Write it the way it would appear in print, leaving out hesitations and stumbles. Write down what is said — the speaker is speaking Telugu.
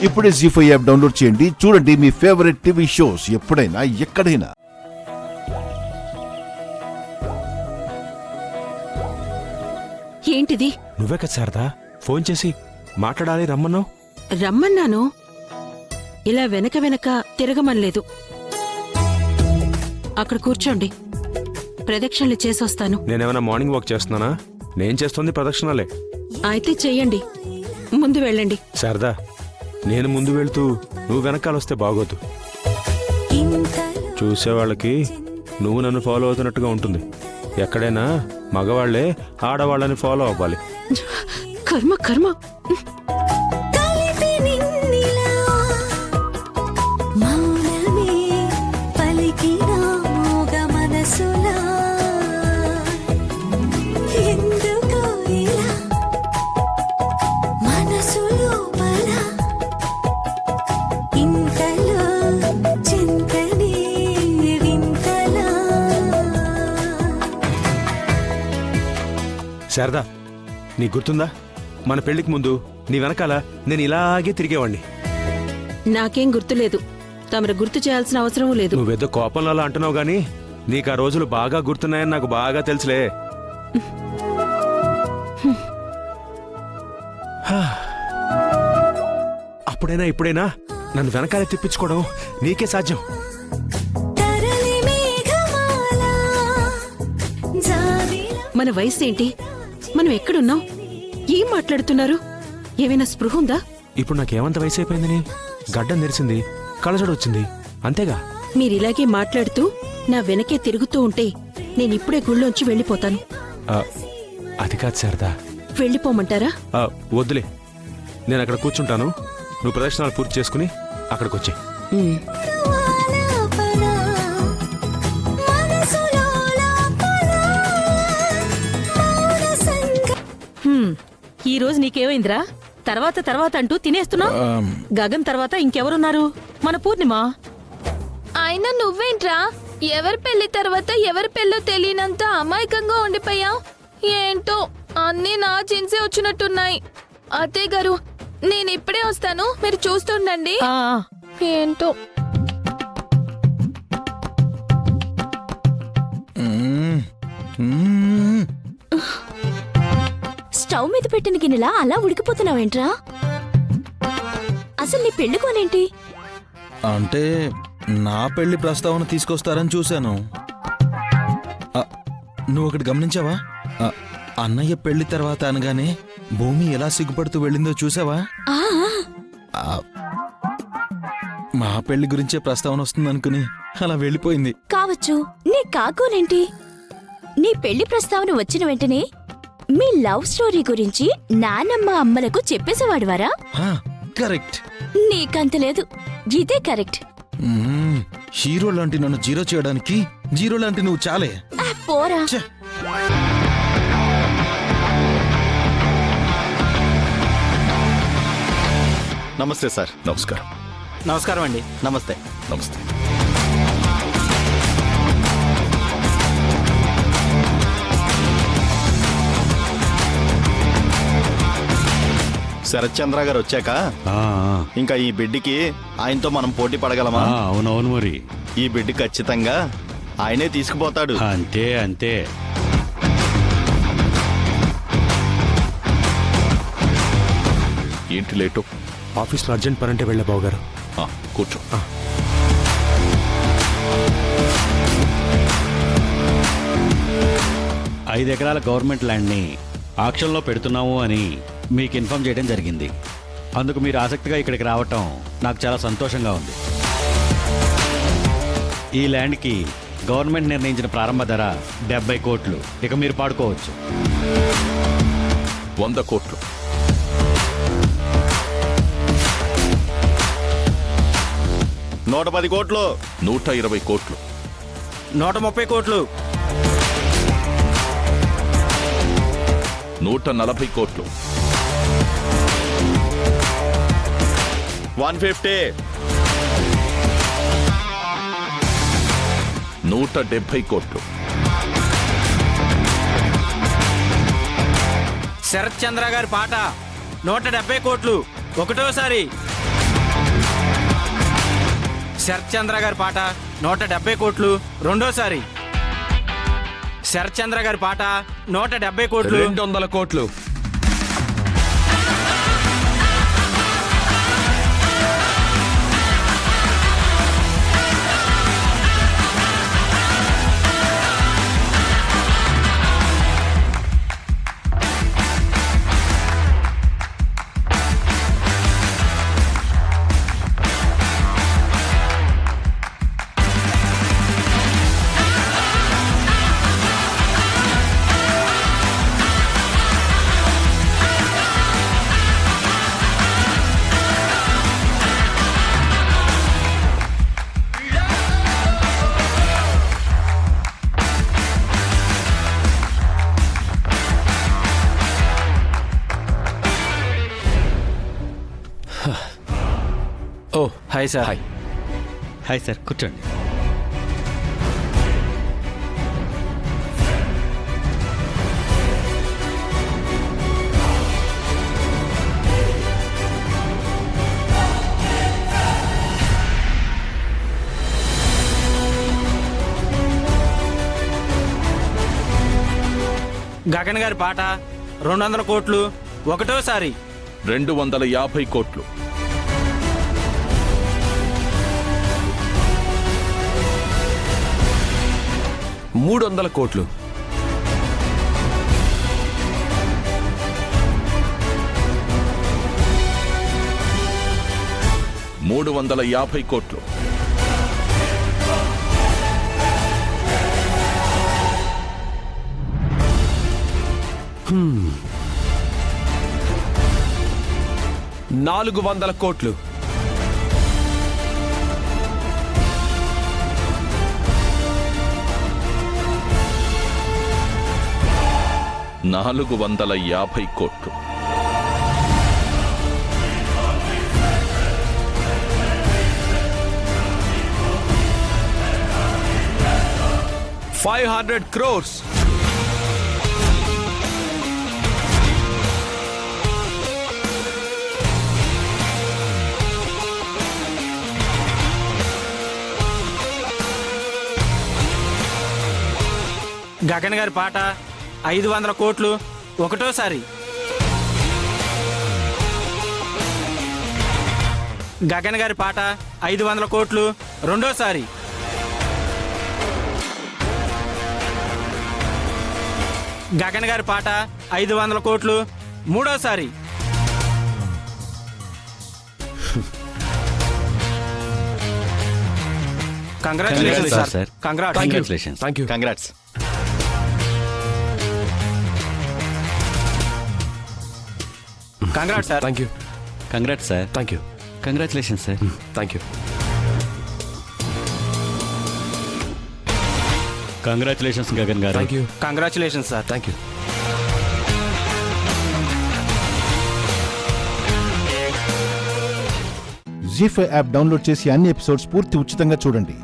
ఇప్పుడే జీ5 యాప్ డౌన్లోడ్ చేయండి. చూడండి మీ ఫేవరెట్ టీవీ షోస్ ఎప్పుడైనా ఎక్కడైనా. ఏంటిది? నువ్వే కదా శారదా ఫోన్ చేసి మాట్లాడాలి రమ్మన్నావు. రమ్మన్నాను, ఇలా వెనక వెనక తిరగమనలేదు. అక్కడ కూర్చోండి, ప్రదక్షిణలు చేసొస్తాను. నేనేమైనా మార్నింగ్ వాక్ చేస్తున్నానా? నేను చేస్తుంది ప్రదక్షిణాలే. అయితే చెయ్యండి, ముందు వెళ్ళండి. శారదా, నేను ముందు వెళ్తూ నువ్వు వెనకాల వస్తే బాగోదు. చూసేవాళ్ళకి నువ్వు నన్ను ఫాలో అవుతున్నట్టుగా ఉంటుంది. ఎక్కడైనా మగవాళ్లే ఆడవాళ్ళని ఫాలో అవ్వాలి. కర్మ కర్మ. శారదా, నీ గుర్తుందా మన పెళ్లికి ముందు నీ వెనకాల నేను ఇలాగే తిరిగేవాణ్ణి. నాకేం గుర్తులేదు, తమరు గుర్తు చేయాల్సిన అవసరం లేదు. నువ్వేదో కోపంలో అలా అంటున్నావు గానీ నీకు ఆ రోజులు బాగా గుర్తున్నాయని నాకు బాగా తెలుసులే. అప్పుడైనా ఇప్పుడైనా నన్ను వెనకాలే తిప్పించుకోవడం నీకే సాధ్యం. మన వయసు ఏంటి? మనం ఎక్కడున్నాం? ఏం మాట్లాడుతున్నారు? ఏమైనా స్పృహ ఉందా? ఇప్పుడు నాకేమంత వయసు అయిపోయిందని? గడ్డం నెరిసింది, కళ్ళజోడు వచ్చింది, అంతేగా. మీరిలాగే మాట్లాడుతూ నా వెనకే తిరుగుతూ ఉంటే నేనిప్పుడే గుళ్ళోంచి వెళ్ళిపోతాను. అది కాదు శారదా. వెళ్ళిపోమంటారా? వద్దులే, నేను అక్కడ కూర్చుంటాను. నువ్వు ప్రదర్శనలు పూర్తి చేసుకుని అక్కడికి వచ్చే. ఈ రోజు నీకేమైందిరా? తర్వాత తర్వాత అంటూ తినేస్తున్నావు. గగన్ తర్వాత ఇంకెవరున్నారు? మన పూర్ణిమ. అయినా నువ్వేంట్రా ఎవరి పెళ్లి తర్వాత ఎవరి పెళ్ళో తెలియనంత అమాయకంగా ఉండిపోయావు. ఏంటో అన్నీ నా జిన్సే వచ్చినట్టున్నాయి. అత్తయ్య గారు, నేను ఇప్పుడే వస్తాను, మీరు చూస్తుండండి. ఏంటో స్టవ్ మీద పెట్టిన గిన్నెలా అలా ఉడికిపోతున్నావేంట్రా? అసలు నీ పెళ్లి కోనేంటి? అంటే నా పెళ్లి ప్రస్తావన తీసుకొస్తారని చూశాను. నువ్వు ఒకటి గమనించావా? అన్నయ్య పెళ్లి తర్వాత అనగానే భూమి ఎలా సిగ్గుపడుతూ వెళ్ళిందో చూసావా? మా పెళ్లి గురించే ప్రస్తావన వస్తుందనుకుని అలా వెళ్ళిపోయింది. కావచ్చు. నీ కాకోనేంటి? నీ పెళ్లి ప్రస్తావన వచ్చిన వెంటనే మీ లవ్ స్టోరీ గురించి నానమ్మ అమ్మలకు చెప్పేసేవాడువారా? కరెక్ట్. నీకంత లేదు, ఇదే కరెక్ట్. హీరో లాంటి నన్ను జీరో చేయడానికి జీరో లాంటి నువ్వు చాలే. పోరా. నమస్తే సార్. నమస్కారం. నమస్కారం అండి. నమస్తే. నమస్తే. శరత్ చంద్ర గారు వచ్చాక ఇంకా ఈ బిడ్డకి ఆయనతో మనం పోటీ పడగలమా? అవునవును, మరి ఈ బిడ్డ ఖచ్చితంగా ఆయనే తీసుకుపోతాడు. అంతే అంతే. ఏంటి లేటు? ఆఫీస్లో అర్జెంట్ పని అంటే వెళ్ళే బావగారు. కూర్చో. 5 ఎకరాల గవర్నమెంట్ ల్యాండ్ని ఆక్షన్లో పెడుతున్నాము అని మీకు ఇన్ఫార్మ్ చేయడం జరిగింది. అందుకు మీరు ఆసక్తిగా ఇక్కడికి రావటం నాకు చాలా సంతోషంగా ఉంది. ఈ ల్యాండ్కి గవర్నమెంట్ నిర్ణయించిన ప్రారంభ ధర 70 కోట్లు. ఇక మీరు పాడుకోవచ్చు. 100 కోట్లు. 110 కోట్లు. 120 కోట్లు. 130 కోట్లు. 140 కోట్లు. 150. 170 కోట్లు. శరత్ చంద్ర గారి పాట 170 కోట్లు ఒకటోసారి. శరత్ చంద్ర గారి పాట 170 కోట్లు రెండోసారి. శరత్ చంద్ర గారి పాట 170 కోట్లు 200 కోట్లు. Oh hi sir. Hi. Hi sir, కూర్చోండి. గగన్ గారి పాట 200 కోట్లు ఒకటోసారి. 250 కోట్లు. 300 కోట్లు. 350 కోట్లు. 400 కోట్లు. 450 కోట్లు. 500 crores. గగన్ గారి పాట 500 కోట్లు ఒకటోసారి. గగన్ గారి పాట 500 కోట్లు రెండోసారి. గగన్ గారి పాట 500 కోట్లు మూడోసారి. Congratulations sir. Congratulations. Thank you. Congrats. Congrats sir. Thank you. Congrats sir. Thank you. Congratulations sir. Thank you. Congratulations Gagan గారు. Thank you. Congratulations sir. Thank you. Zee5 app download చేసి అన్ని ఎపిసోడ్స్ పూర్తి ఉచితంగా చూడండి.